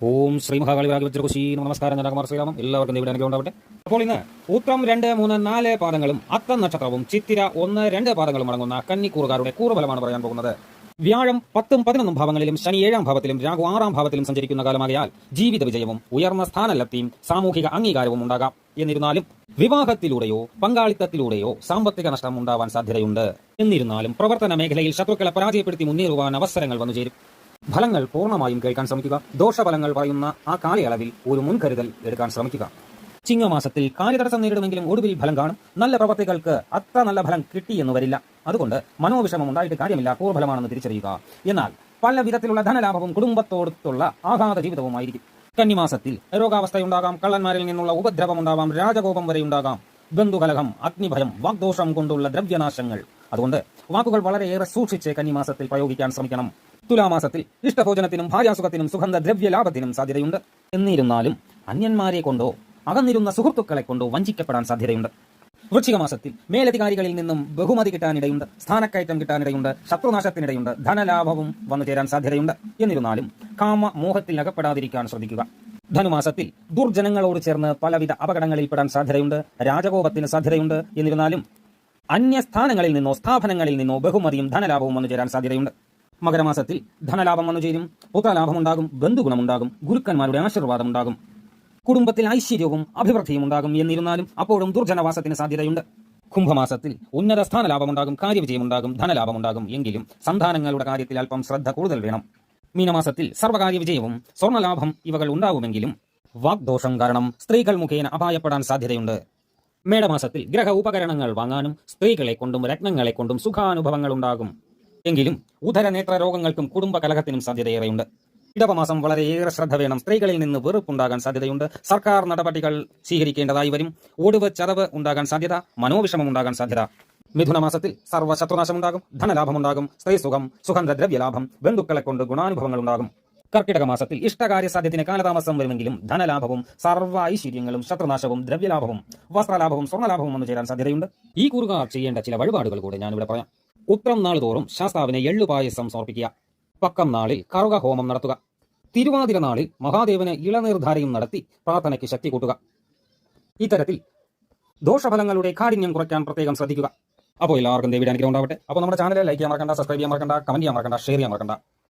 ഓം ശ്രീ മഹാകാളി നമസ്കാരം. ഞാൻ ശ്രീരാമം. എല്ലാവർക്കും ഇവിടെ അനുഗ്രഹം ഉണ്ടാവട്ടെ. അപ്പോൾ ഇന്ന് ഉത്രം 2, 3, 4 പാദങ്ങളും അത്തം നക്ഷത്രവും ചിത്തിര 1, 2 പാദങ്ങളും അടങ്ങുന്ന കന്നിക്കൂറുകാരുടെ കൂറുഫലമാണ് പറയാൻ പോകുന്നത്. വ്യാഴം 10, 11 ഭാവങ്ങളിലും ശനി 7 ഭാവത്തിലും രാഹു 6 ഭാവത്തിലും സഞ്ചരിക്കുന്ന കാലമാകയാൽ ജീവിത വിജയവും ഉയർന്ന സ്ഥാനലബ്ധിയും സാമൂഹിക അംഗീകാരവും ഉണ്ടാകാം. എന്നിരുന്നാലും വിവാഹത്തിലൂടെയോ പങ്കാളിത്തത്തിലൂടെയോ സാമ്പത്തിക നഷ്ടം ഉണ്ടാവാൻ സാധ്യതയുണ്ട്. എന്നിരുന്നാലും പ്രവർത്തന മേഖലയിൽ ശത്രുക്കളെ പരാജയപ്പെടുത്തി മുന്നേറുവാൻ അവസരങ്ങൾ വന്നുചേരും. ഫലങ്ങൾ പൂർണ്ണമായും കേൾക്കാൻ ശ്രമിക്കുക. ദോഷഫലങ്ങൾ പറയുന്ന ആ കാലയളവിൽ ഒരു മുൻകരുതൽ എടുക്കാൻ ശ്രമിക്കുക. ചിങ്ങമാസത്തിൽ കാര്യതടസ്സം നേരിടുമെങ്കിലും ഒടുവിൽ ഫലം കാണും. നല്ല പ്രവർത്തികൾക്ക് അത്ര നല്ല ഫലം കിട്ടിയെന്ന് വരില്ല. അതുകൊണ്ട് മനോവിഷമം ഉണ്ടായിട്ട് കാര്യമില്ല, പൂർഫലമാണെന്ന് തിരിച്ചറിയുക. എന്നാൽ പല വിധത്തിലുള്ള ധനലാഭവും കുടുംബത്തോടൊത്തുള്ള ആഘാത ജീവിതവുമായിരിക്കും. കന്നിമാസത്തിൽ രോഗാവസ്ഥയുണ്ടാകാം, കള്ളന്മാരിൽ നിന്നുള്ള ഉപദ്രവം ഉണ്ടാവാം, രാജകോപം വരെ ഉണ്ടാകാം, ബന്ധുകലഹം, അഗ്നിഭയം, വാഗ്ദോഷം കൊണ്ടുള്ള ദ്രവ്യനാശങ്ങൾ. അതുകൊണ്ട് വാക്കുകൾ വളരെയേറെ സൂക്ഷിച്ച് കന്നിമാസത്തിൽ പ്രയോഗിക്കാൻ ശ്രമിക്കണം. തുലാമാസത്തിൽ ഇഷ്ടഭോജനത്തിനും ഭാര്യാസുഖത്തിനും സുഗന്ധ ദ്രവ്യ ലാഭത്തിനും സാധ്യതയുണ്ട്. എന്നിരുന്നാലും അന്യന്മാരെ കൊണ്ടോ അകന്നിരുന്ന സുഹൃത്തുക്കളെ കൊണ്ടോ വഞ്ചിക്കപ്പെടാൻ സാധ്യതയുണ്ട്. വൃശ്ചികമാസത്തിൽ മേലധികാരികളിൽ നിന്നും ബഹുമതി കിട്ടാനിടയുണ്ട്, സ്ഥാനക്കയറ്റം കിട്ടാനിടയുണ്ട്, ശത്രുനാശത്തിനിടയുണ്ട്, ധനലാഭവും വന്നു ചേരാൻ സാധ്യതയുണ്ട്. എന്നിരുന്നാലും കാമ മോഹത്തിൽ അകപ്പെടാതിരിക്കാൻ ശ്രദ്ധിക്കുക. ധനുമാസത്തിൽ ദുർജനങ്ങളോട് ചേർന്ന് പലവിധ അപകടങ്ങളിൽപ്പെടാൻ സാധ്യതയുണ്ട്, രാജകോപത്തിന് സാധ്യതയുണ്ട്. എന്നിരുന്നാലും അന്യസ്ഥാനങ്ങളിൽ നിന്നോ സ്ഥാപനങ്ങളിൽ നിന്നോ ബഹുമതിയും ധനലാഭവും വന്നു ചേരാൻ സാധ്യതയുണ്ട്. മകരമാസത്തിൽ ധനലാഭം വന്നു ചേരും, പുത്രലാഭമുണ്ടാകും, ബന്ധുഗുണമുണ്ടാകും, ഗുരുക്കന്മാരുടെ ആശീർവാദം ഉണ്ടാകും, കുടുംബത്തിൽ ഐശ്വര്യവും അഭിവൃദ്ധിയും ഉണ്ടാകും. എന്നിരുന്നാലും അപ്പോഴും ദുർജനവാസത്തിന് സാധ്യതയുണ്ട്. കുംഭമാസത്തിൽ ഉന്നത സ്ഥാനലാഭമുണ്ടാകും, കാര്യവിജയമുണ്ടാകും, ധനലാഭമുണ്ടാകും. എങ്കിലും സന്താനങ്ങളുടെ കാര്യത്തിൽ അല്പം ശ്രദ്ധ കൂടുതൽ വേണം. മീനമാസത്തിൽ സർവകാര്യ വിജയവും സ്വർണ്ണലാഭം ഇവകൾ ഉണ്ടാവുമെങ്കിലും വാഗ്ദോഷം കാരണം സ്ത്രീകൾ മുഖേന അപായപ്പെടാൻ സാധ്യതയുണ്ട്. മേടമാസത്തിൽ ഗ്രഹ ഉപകരണങ്ങൾ വാങ്ങാനും സ്ത്രീകളെ കൊണ്ടും രത്നങ്ങളെ കൊണ്ടും സുഖാനുഭവങ്ങൾ ഉണ്ടാകും. എങ്കിലും ഉദരനേത്ര രോഗങ്ങൾക്കും കുടുംബ കലഹത്തിനും സാധ്യതയേറെയുണ്ട്. ഇടവമാസം വളരെയേറെ ശ്രദ്ധ വേണം. സ്ത്രീകളിൽ നിന്ന് വെറുപ്പുണ്ടാകാൻ സാധ്യതയുണ്ട്. സർക്കാർ നടപടികൾ സ്വീകരിക്കേണ്ടതായി വരും. ഒടുവ് ചതവ് ഉണ്ടാകാൻ സാധ്യത, മനോവിഷമം ഉണ്ടാകാൻ സാധ്യത. മിഥുനമാസത്തിൽ സർവ്വശത്രുനാശമുണ്ടാകും, ധനലാഭമുണ്ടാകും, സ്ത്രീ സുഖം, സുഗന്ധദ്രവ്യലാഭം, ബന്ധുക്കളെ കൊണ്ട് ഗുണാനുഭവങ്ങൾ ഉണ്ടാകും. കർക്കിടക മാസത്തിൽ ഇഷ്ടകാര്യ സാധ്യത്തിന് കാലതാമസം വരുമെങ്കിലും ധനലാഭവും സർവ്വ ഐശ്വര്യങ്ങളും ശത്രുനാശവും ദ്രവ്യലാഭവും വസ്ത്രലാഭവും സ്വർണ്ണലാഭവും വന്നു ചേരാൻ സാധ്യതയുണ്ട്. ഈ കൂറുകാർ ചെയ്യേണ്ട ചില വഴിപാടുകൾ കൂടെ ഞാനിവിടെ പറയാം. ഉത്രം നാൾ തോറും ശാസ്താവിന് എള്ളുപായസം സമർപ്പിക്കുക. പക്കം നാളിൽ കറുക ഹോമം നടത്തുക. തിരുവാതിര നാളിൽ മഹാദേവന് ഇളനീർധാരയും നടത്തി പ്രാർത്ഥനയ്ക്ക് ശക്തി കൂട്ടുക. ഇത്തരത്തിൽ ദോഷഫലങ്ങളുടെ കാഠിന്യം കുറയ്ക്കാൻ പ്രത്യേകം ശ്രദ്ധിക്കുക. അപ്പോൾ എല്ലാവർക്കും ദേവിയുടെ അനുഗ്രഹം ഉണ്ടാവട്ടെ. അപ്പോൾ നമ്മുടെ ചാനൽ ലൈക്ക് ചെയ്യാൻ മറക്കണ്ട, സബ്സ്ക്രൈബ് ചെയ്യാൻ മറക്കണ്ട, കമന്റ് ചെയ്യാൻ മറക്കണ്ട, ഷെയർ ചെയ്യാൻ മറക്കണ്ട.